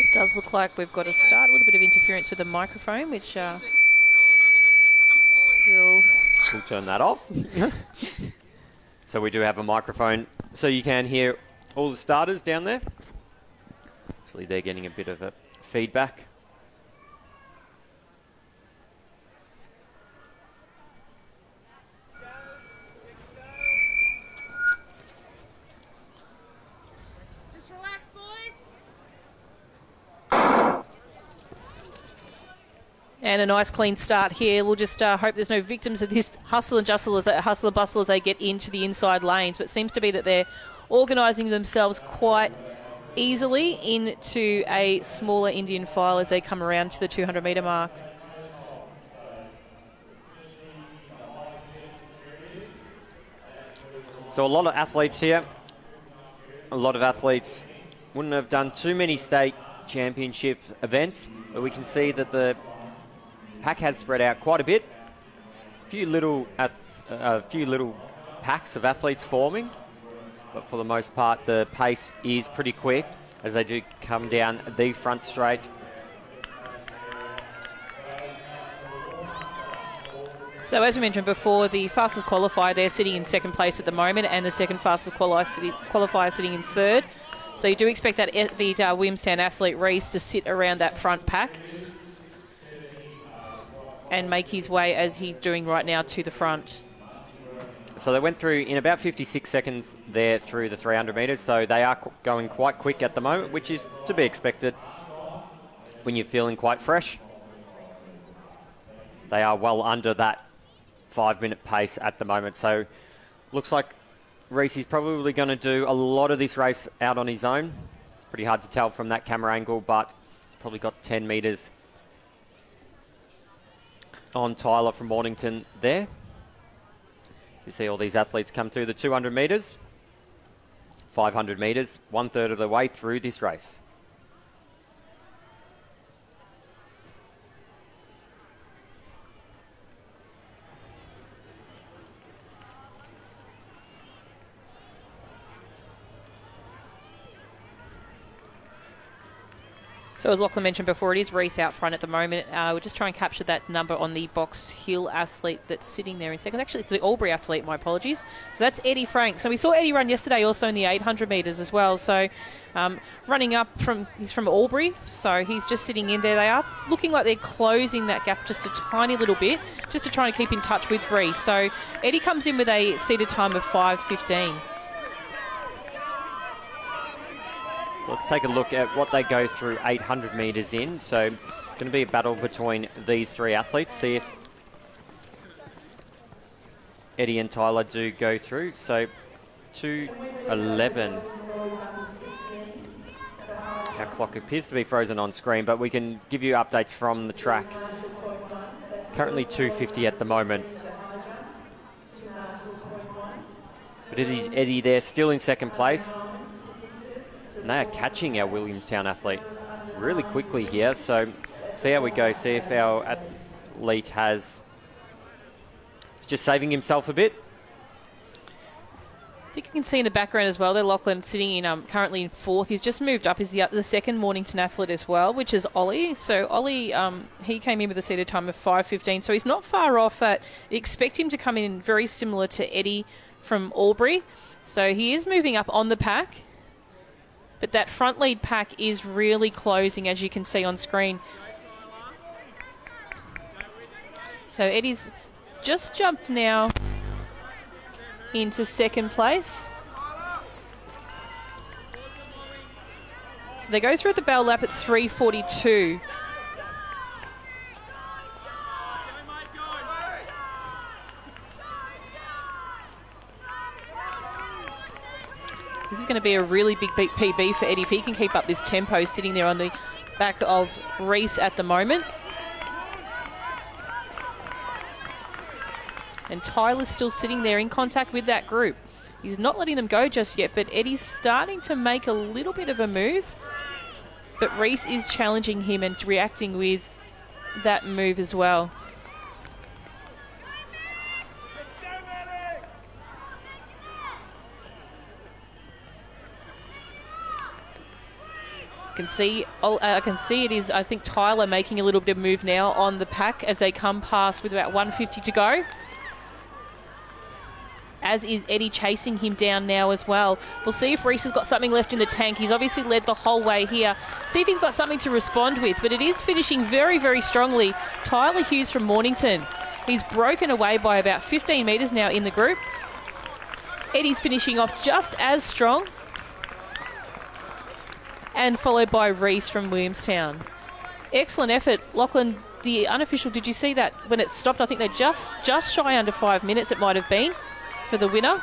It does look like we've got to start. A little bit of interference with the microphone, which we'll turn that off. So we do have a microphone, so you can hear all the starters down there. Actually, they're getting a bit of a feedback. And a nice clean start here. We'll just hope there's no victims of this hustle and bustle as they get into the inside lanes. But it seems to be that they're organising themselves quite easily into a smaller Indian file as they come around to the 200-metre mark. So a lot of athletes here. A lot of athletes wouldn't have done too many state championship events, but we can see that the pack has spread out quite a bit. A few little packs of athletes forming, but for the most part the pace is pretty quick as they do come down the front straight. So as we mentioned before, the fastest qualifier, they're sitting in second place at the moment, and the second fastest qualifier sitting in third. So you do expect that the Williamstown athlete Reese to sit around that front pack and make his way, as he's doing right now, to the front. So they went through in about 56 seconds there through the 300 metres, so they are going quite quick at the moment, which is to be expected when you're feeling quite fresh. They are well under that 5-minute pace at the moment, so looks like Reese is probably going to do a lot of this race out on his own. It's pretty hard to tell from that camera angle, but he's probably got 10 metres on Tyler from Mornington there. You see all these athletes come through the 200 metres, 500 metres, 1/3 of the way through this race. So as Lachlan mentioned before, it is Reese out front at the moment. We'll just try and capture that number on the Box Hill athlete that's sitting there in second. Actually, it's the Albury athlete, my apologies. So that's Eddie Frank. So we saw Eddie run yesterday also in the 800 metres as well. So running up he's from Albury, so he's just sitting in there. They are looking like they're closing that gap just a tiny little bit, just to try and keep in touch with Reese. So Eddie comes in with a seated time of 5:15. Let's take a look at what they go through 800 metres in. So going to be a battle between these three athletes. See if Eddie and Tyler do go through. So 2:11. Our clock appears to be frozen on screen, but we can give you updates from the track. Currently 2:50 at the moment. But it is Eddie there, still in second place. And they are catching our Williamstown athlete really quickly here. So see how we go. See if our athlete is just saving himself a bit. I think you can see in the background as well, there Lachlan sitting in currently in fourth. He's just moved up. He's the second Mornington athlete as well, which is Ollie. So Ollie, he came in with a seated time of 5:15. So he's not far off that. Expect him to come in very similar to Eddie from Albury. So he is moving up on the pack. But that front lead pack is really closing, as you can see on screen. So Eddie's just jumped now into second place. So they go through the bell lap at 3:42. This is going to be a really big PB for Eddie if he can keep up this tempo, sitting there on the back of Reese at the moment. And Tyler's still sitting there in contact with that group. He's not letting them go just yet, but Eddie's starting to make a little bit of a move. But Reese is challenging him and reacting with that move as well. I can see it is, I think, Tyler making a little bit of move now on the pack as they come past with about 150 to go. As is Eddie chasing him down now as well. We'll see if Reese has got something left in the tank. He's obviously led the whole way here. See if he's got something to respond with. But it is finishing very, very strongly. Tyler Hughes from Mornington. He's broken away by about 15 metres now in the group. Eddie's finishing off just as strong. And followed by Reese from Williamstown. Excellent effort. Lachlan, the unofficial, did you see that when it stopped? I think they're just shy under 5 minutes it might have been for the winner.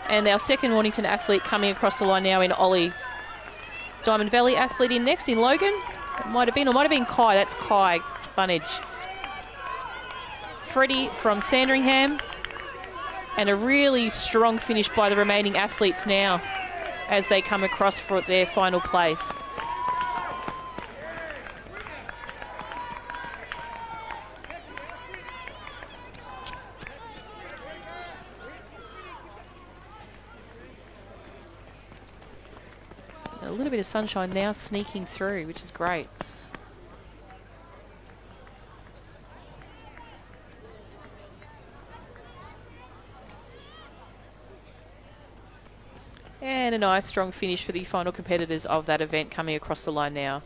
And our second Mornington athlete coming across the line now in Ollie. Diamond Valley athlete in next in Logan. It might have been Kai. That's Kai Bunnage. Freddie from Sandringham. And a really strong finish by the remaining athletes now as they come across for their final place. A little bit of sunshine now sneaking through, which is great. And a nice strong finish for the final competitors of that event coming across the line now.